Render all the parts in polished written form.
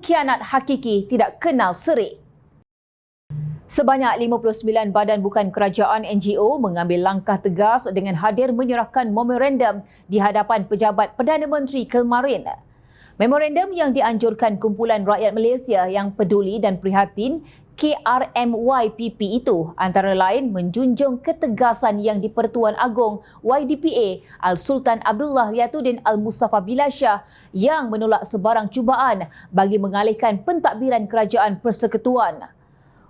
pengkhianat hakiki tidak kenal serik. Sebanyak 59 badan bukan kerajaan NGO mengambil langkah tegas dengan hadir menyerahkan memorandum di hadapan pejabat Perdana Menteri kemarin. Memorandum yang dianjurkan kumpulan rakyat Malaysia yang peduli dan prihatin KRMYPP itu antara lain menjunjung ketegasan yang di-Pertuan Agong YDPA Al-Sultan Abdullah Riyatuddin Al-Mustafa Billah Shah yang menolak sebarang cubaan bagi mengalihkan pentadbiran kerajaan persekutuan.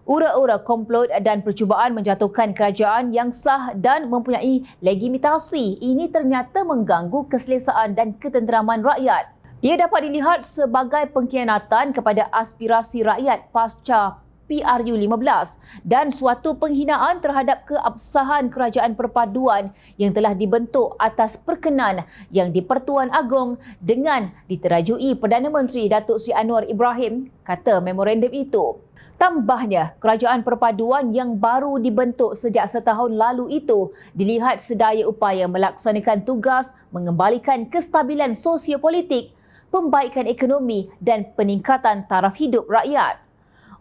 Ura-ura komplot dan percubaan menjatuhkan kerajaan yang sah dan mempunyai legitimasi ini ternyata mengganggu keselesaan dan ketenteraman rakyat. Ia dapat dilihat sebagai pengkhianatan kepada aspirasi rakyat pasca PRU15 dan suatu penghinaan terhadap keabsahan kerajaan perpaduan yang telah dibentuk atas perkenan yang di-Pertuan Agong dengan diterajui Perdana Menteri Datuk Seri Anwar Ibrahim, kata memorandum itu. Tambahnya, kerajaan perpaduan yang baru dibentuk sejak setahun lalu itu dilihat sedaya upaya melaksanakan tugas mengembalikan kestabilan sosio-politik, pembaikan ekonomi dan peningkatan taraf hidup rakyat.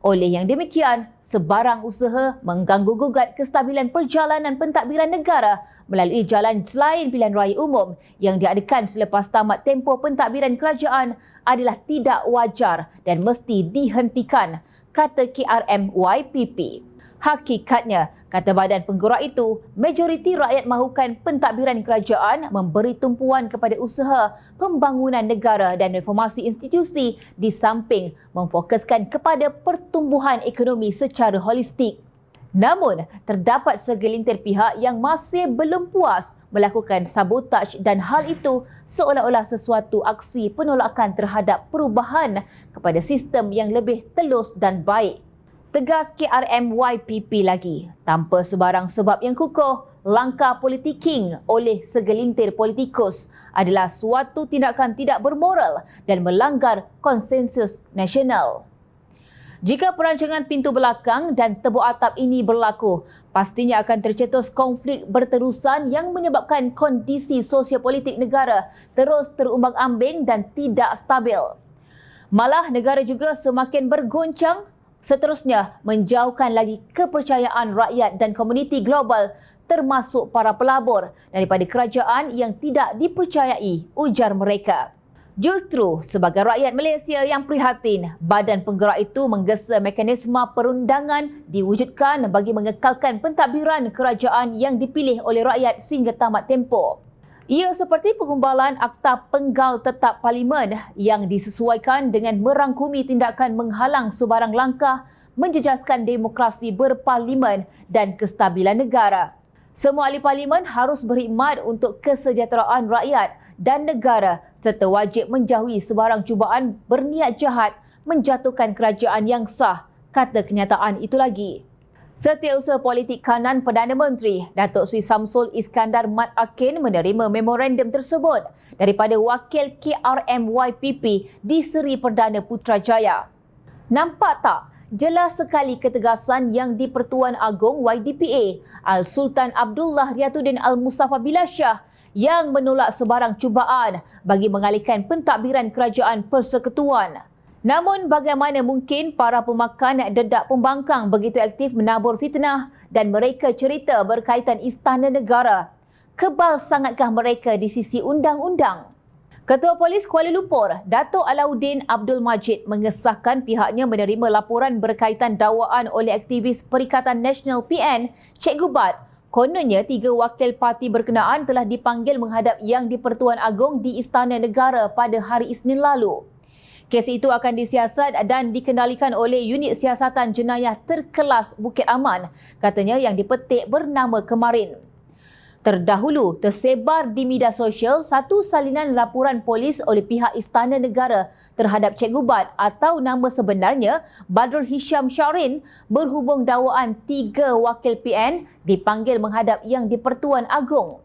Oleh yang demikian, sebarang usaha mengganggu-gugat kestabilan perjalanan pentadbiran negara melalui jalan selain pilihan raya umum yang diadakan selepas tamat tempoh pentadbiran kerajaan adalah tidak wajar dan mesti dihentikan, kata KRMYPP. Hakikatnya, kata badan penggerak itu, majoriti rakyat mahukan pentadbiran kerajaan memberi tumpuan kepada usaha pembangunan negara dan reformasi institusi di samping memfokuskan kepada pertumbuhan ekonomi secara holistik. Namun, terdapat segelintir pihak yang masih belum puas melakukan sabotaj dan hal itu seolah-olah sesuatu aksi penolakan terhadap perubahan kepada sistem yang lebih telus dan baik. Tegas KRMYPP lagi, tanpa sebarang sebab yang kukuh, langkah politiking oleh segelintir politikus adalah suatu tindakan tidak bermoral dan melanggar konsensus nasional. Jika perancangan pintu belakang dan tebuk atap ini berlaku, pastinya akan tercetus konflik berterusan yang menyebabkan kondisi sosiopolitik negara terus terumbang-ambing dan tidak stabil. Malah negara juga semakin bergoncang, seterusnya menjauhkan lagi kepercayaan rakyat dan komuniti global termasuk para pelabur daripada kerajaan yang tidak dipercayai, ujar mereka. Justru sebagai rakyat Malaysia yang prihatin, badan penggerak itu menggesa mekanisme perundangan diwujudkan bagi mengekalkan pentadbiran kerajaan yang dipilih oleh rakyat sehingga tamat tempoh. Ia seperti pengumbalan Akta Penggal Tetap Parlimen yang disesuaikan dengan merangkumi tindakan menghalang sebarang langkah menjejaskan demokrasi berparlimen dan kestabilan negara. Semua ahli parlimen harus berkhidmat untuk kesejahteraan rakyat dan negara serta wajib menjauhi sebarang cubaan berniat jahat menjatuhkan kerajaan yang sah, kata kenyataan itu lagi. Setiausaha politik kanan Perdana Menteri Datuk Seri Samsul Iskandar Mat Akin menerima memorandum tersebut daripada wakil KRMYPP di Seri Perdana Putrajaya. Nampak tak? Jelas sekali ketegasan yang di-Pertuan Agong YDPA Al-Sultan Abdullah Riyatuddin Al-Mustafa Billah Shah yang menolak sebarang cubaan bagi mengalihkan pentadbiran kerajaan persekutuan. Namun bagaimana mungkin para pemakan dedak pembangkang begitu aktif menabur fitnah dan mereka cerita berkaitan istana negara? Kebal sangatkah mereka di sisi undang-undang? Ketua Polis Kuala Lumpur, Dato' Alauddin Abdul Majid mengesahkan pihaknya menerima laporan berkaitan dakwaan oleh aktivis Perikatan Nasional PN, Cikgu Bat. Kononnya 3 wakil parti berkenaan telah dipanggil menghadap Yang di-Pertuan Agong di Istana Negara pada hari Isnin lalu. Kes itu akan disiasat dan dikendalikan oleh Unit Siasatan Jenayah Terkelas Bukit Aman, katanya yang dipetik bernama kemarin. Terdahulu, tersebar di media sosial satu salinan laporan polis oleh pihak Istana Negara terhadap Cikgu Bat atau nama sebenarnya Badrul Hisham Syarin berhubung dakwaan 3 wakil PN dipanggil menghadap Yang di-Pertuan Agong.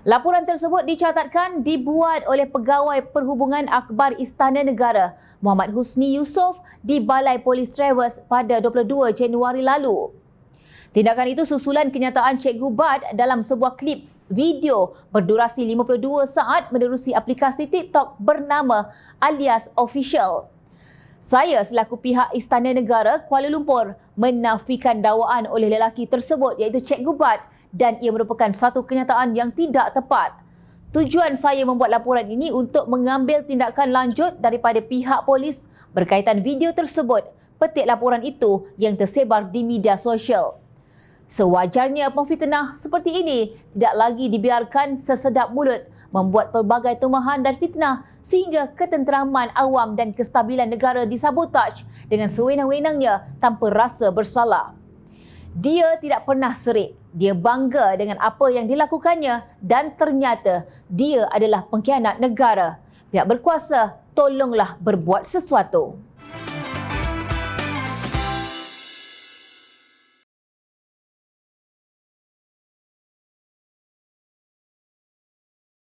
Laporan tersebut dicatatkan dibuat oleh Pegawai Perhubungan Akhbar Istana Negara Muhammad Husni Yusof di Balai Polis Travers pada 22 Januari lalu. Tindakan itu susulan kenyataan Cikgu Bat dalam sebuah klip video berdurasi 52 saat menerusi aplikasi TikTok bernama Alias Official. Saya selaku pihak Istana Negara Kuala Lumpur menafikan dakwaan oleh lelaki tersebut iaitu Cikgu Bat dan ia merupakan satu kenyataan yang tidak tepat. Tujuan saya membuat laporan ini untuk mengambil tindakan lanjut daripada pihak polis berkaitan video tersebut, petik laporan itu yang tersebar di media sosial. Sewajarnya pemfitnah seperti ini tidak lagi dibiarkan sesedap mulut membuat pelbagai tumahan dan fitnah sehingga ketenteraman awam dan kestabilan negara disabotaj dengan sewenang-wenangnya tanpa rasa bersalah. Dia tidak pernah serik. Dia bangga dengan apa yang dilakukannya dan ternyata dia adalah pengkhianat negara. Pihak berkuasa, tolonglah berbuat sesuatu.